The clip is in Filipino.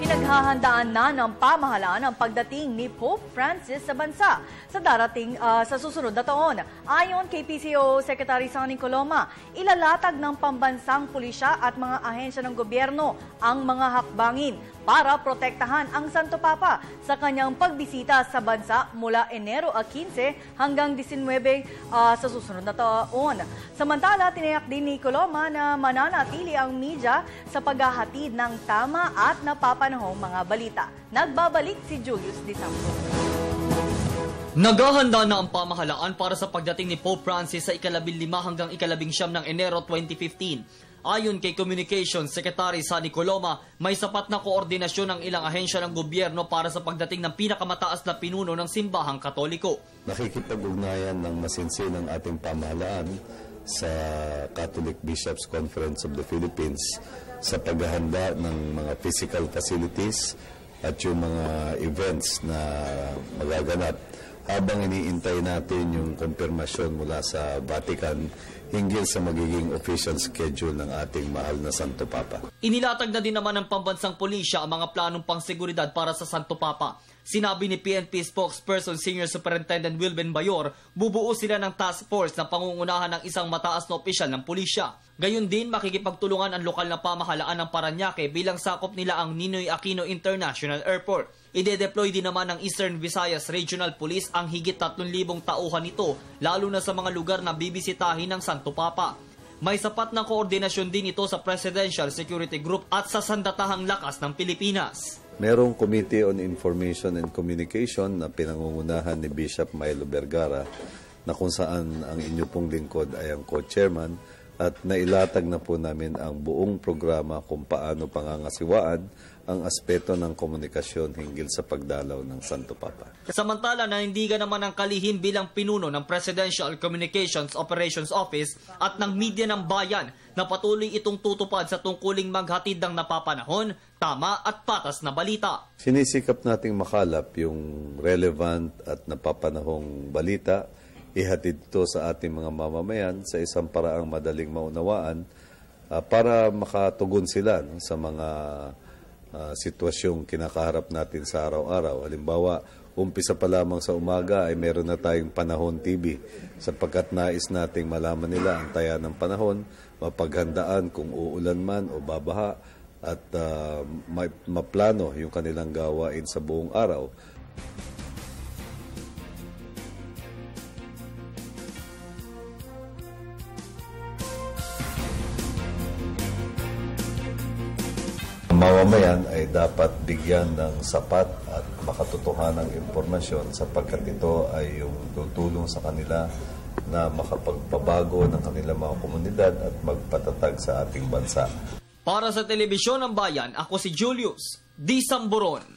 Pinaghahandaan na ng pamahalaan ang pagdating ni Pope Francis sa bansa sa susunod na taon. Ayon kay PCO Secretary Sonny Coloma, ilalatag ng pambansang pulisya at mga ahensya ng gobyerno ang mga hakbangin para protektahan ang Santo Papa sa kanyang pagbisita sa bansa mula Enero 15 hanggang 19 sa susunod na taon. Samantala, tiniyak din ni Coloma na mananatili ang media sa paghahatid ng tama at napapanahong mga balita. Nagbabalik si Julius Disambo. Naghahanda na ang pamahalaan para sa pagdating ni Pope Francis sa ika-15 hanggang ika-19 ng Enero 2015. Ayon kay Communications Secretary Sonny Coloma, may sapat na koordinasyon ng ilang ahensya ng gobyerno para sa pagdating ng pinakamataas na pinuno ng simbahang Katoliko. Nakikipag-ugnayan ng masinsin ang ating pamahalaan sa Catholic Bishops Conference of the Philippines sa paghahanda ng mga physical facilities at yung mga events na magaganap habang iniintay natin yung konfirmasyon mula sa Vatican hinggil sa magiging official schedule ng ating mahal na Santo Papa. Inilatag na din naman ng pambansang pulisya ang mga planong pangseguridad para sa Santo Papa. Sinabi ni PNP spokesperson Senior Superintendent Wilben Bayor, bubuo sila ng task force na pangungunahan ng isang mataas na opisyal ng pulisya. Gayon din, makikipagtulungan ang lokal na pamahalaan ng Parañaque bilang sakop nila ang Ninoy Aquino International Airport. Ide-deploy din naman ng Eastern Visayas Regional Police ang higit 3,000 tauhan nito, lalo na sa mga lugar na bibisitahin ng Santo Papa. May sapat na koordinasyon din ito sa Presidential Security Group at sa Sandatahang Lakas ng Pilipinas. Merong Committee on Information and Communication na pinangungunahan ni Bishop Milo Vergara na kung saan ang inyo pong lingkod ay ang co-chairman at nailatag na po namin ang buong programa kung paano pangangasiwaan ang aspeto ng komunikasyon hinggil sa pagdalaw ng Santo Papa. Samantala, nanindigan naman ang kalihim bilang pinuno ng Presidential Communications Operations Office at ng media ng bayan na patuloy itong tutupad sa tungkuling maghatid ng napapanahon, tama at patas na balita. Sinisikap nating makalap yung relevant at napapanahong balita, ihatid ito sa ating mga mamamayan sa isang paraang madaling maunawaan para makatugon sila sa mga sitwasyong kinakaharap natin sa araw-araw. Halimbawa, umpisa pa lamang sa umaga ay meron na tayong Panahon TV sapagkat nais nating malaman nila ang taya ng panahon, mapaghandaan kung uulan man o babaha at maplano yung kanilang gawain sa buong araw. Mamamayan ay dapat bigyan ng sapat at makatotohanang impormasyon sapagkat ito ay yung tutulong sa kanila na makapagpabago ng kanilang mga komunidad at magpatatag sa ating bansa. Para sa Telebisyon ng Bayan, ako si Julius Disamboron.